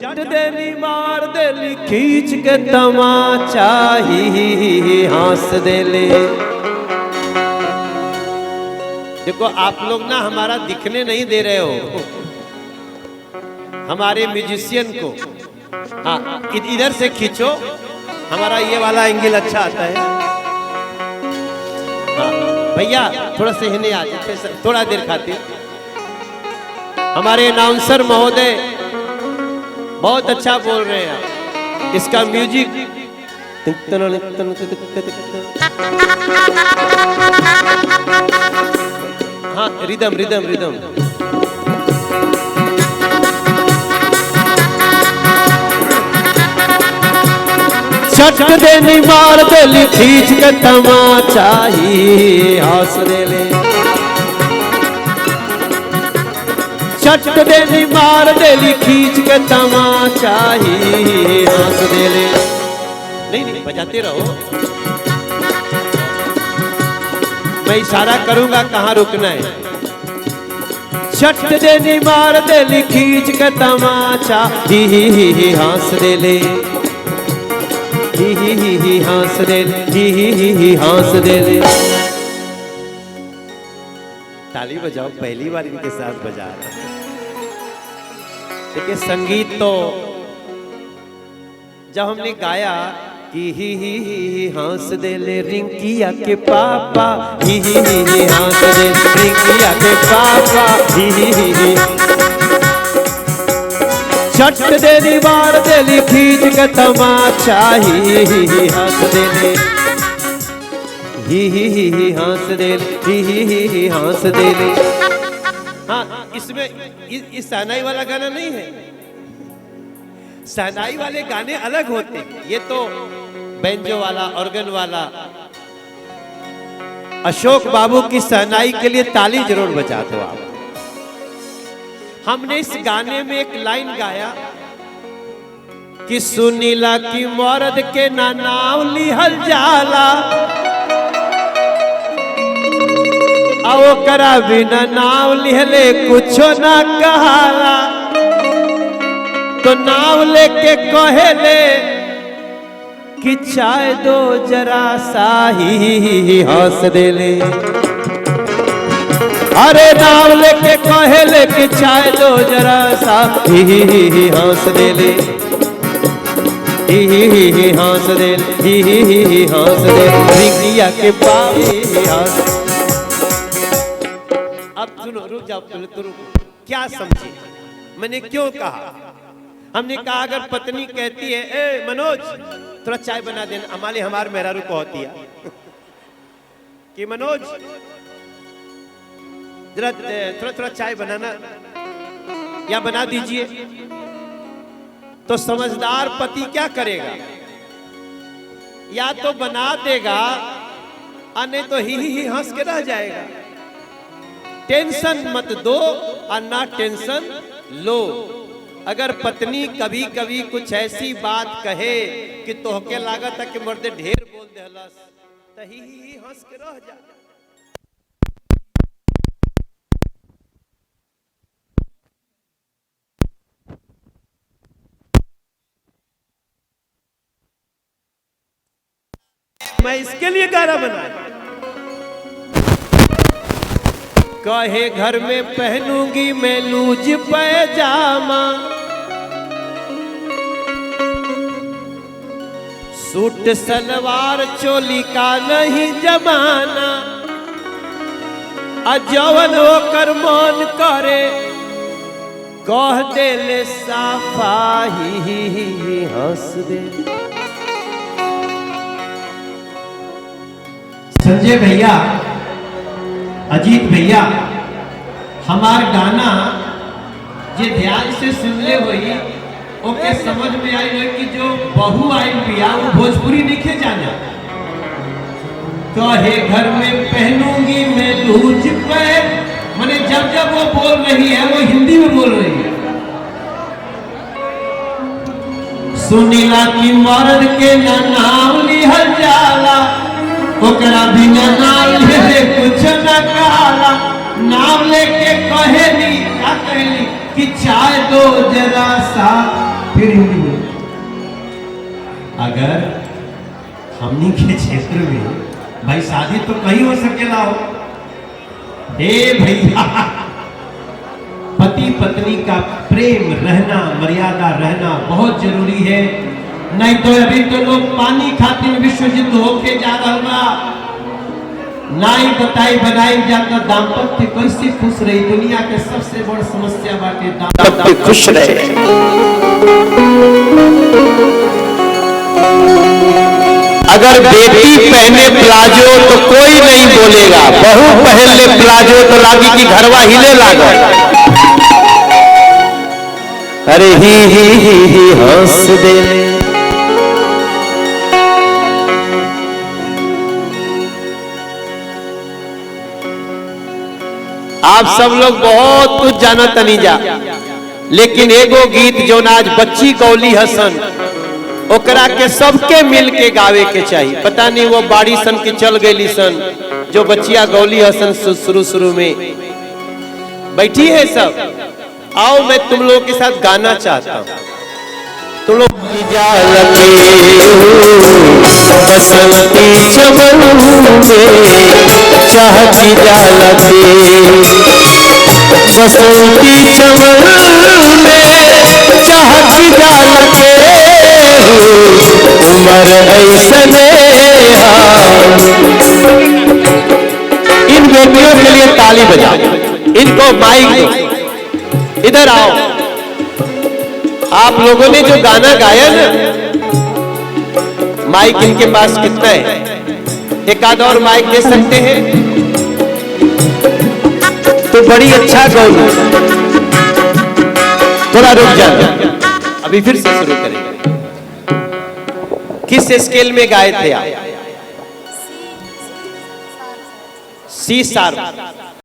चट देली मार देली खींच के तमाचा ही हंस देले। देखो आप लोग ना हमारा दिखने नहीं दे रहे हो, हमारे म्यूजिशियन को। हाँ इधर से खींचो, हमारा ये वाला एंगल अच्छा आता है। हाँ भैया थोड़ा सा हिने आ जाए, थोड़ा देर खातिर। हमारे अनाउंसर महोदय बहुत अच्छा बोल रहे हैं आप। इसका म्यूजिक हाँ रिदम रिदम रिदम। चट देनी मार देली खींच के तमाचा ही हंस देले। चट देली मार देली खींच के तमाचा ही हंस देले। नहीं नहीं बजाते रहो, मैं इशारा करूंगा कहाँ रुकना है। चट देली मार देली खींच के तमाचा ही हंस देले। ही हंस देले, ही हंस देले। ताली बजाओ, पहली बार इनके साथ बजा रहा। देखिए संगीत तो जब हमने गाया कि ही हंस देले रिंकिया के पापा, ही हंस देले रिंकिया के पापा, ही चट देली मार देली खींच के तमाचा ही हंस देले। ही हंस देले, ही हंस देले। हाँ इसमें इस सहनाई वाला गाना नहीं है, सहनाई वाले गाने अलग होते हैं। ये तो बेंजो वाला, ऑर्गन वाला। अशोक बाबू की सहनाई के लिए ताली जरूर बजा दो आप। हमने इस गाने में एक लाइन गाया कि सुनीला की मर्द के ना नाव लिहल जाला, आओ करा बिना नाव लिहले कुछो ना कहाला। तो नाव लेके कहेले कि चाय दो जरा सा ही हंस देले। अरे नाव लेके कहेले कि चाय दो जरा सा ही हंस देले। ही हंस देले, ही हंस देले रिंकिया के पापी हंस। अब सुनो, रुक जाओ तो रुको। क्या समझे मैंने क्यों कहा? हमने कहा अगर पत्नी कहती है ए मनोज थोड़ा चाय बना देना, हमारे मेहरारू को होती है कि मनोज जरा थोड़ा थोड़ा चाय बनाना या बना दीजिए, तो समझदार पति क्या करेगा? या तो बना देगा और नहीं तो ही हंस के रह जाएगा। टेंशन मत दो और ना टेंशन लो। अगर पत्नी कभी कभी कुछ ऐसी बात कहे कि तोहके लागत है कि मर्दे ढेर बोल देहलस, तो ही हंस के रह जा। मैं इसके लिए गाना बनाया। कहे घर में पहनूंगी मैं लूज पैजामा, सूट सलवार चोली का नहीं जमाना। अजवन होकर मन करे कह देले साफा ही हंस दे। संजय भैया, अजीत भैया, हमार गाना जे ध्यान से सुनले हुई ओके समझ में आई हुई कि जो बहू आई बिया वो भोजपुरी लिखे जाना। कहे घर में पहनूंगी मैं लूज पैर, माने जब जब वो बोल रही है वो हिंदी में बोल रही है। सुनीला की मर्द के ना नाम लिहल जाला, ओकरा बिना नाम ले कुछ न कहाला। नाम लेके कहेली क्या कहली कि चाय दो जरा सा फिर हिंदी बोल। अगर हमनी के क्षेत्र में भाई शादी तो कहीं हो सकेला हो, हे भैया पति पत्नी का प्रेम रहना, मर्यादा रहना बहुत जरूरी है। नहीं तो अभी तो लोग पानी खातिर विश्व युद्ध होके जा रहा बा। नाई बताई बनाई जाता दाम्पत्य कैसे खुश रही। दुनिया के सबसे बड़ समस्या बाटे दाम्पत्य खुश रहे। अगर बेटी पहने प्लाजो तो कोई नहीं बोलेगा, बहू पहन ले प्लाजो तो लागी कि घरवा हिले लागा। अरे ही हंस दे। आप सब लोग बहुत कुछ जाना तनी जा, लेकिन एगो गीत जो आज बच्ची गौली हसन ओकरा के सबके मिल के गावे के चाहिए। पता नहीं वो बाड़ी सन की चल गई सन जो बच्चिया गौली हसन शुरू में बैठी है सब। आओ मैं तुम लोगों के साथ गाना चाहता हूँ। तुम लोग बसंती चमन में चाहती जालते, बसंती चमन में चाहती जालते, उमर ऐसने। इन बेटियों के लिए ताली बजाओ, इनको माइक दो, इधर आओ। आप लोगों ने जो गाना गाया ना, माइक इनके पास कितना है? एक आध और माइक दे सकते हैं तो बड़ी अच्छा गौलू। थोड़ा रुक जाओ, अभी फिर से शुरू करेंगे। किस स्केल में गाए थे आप? C sharp.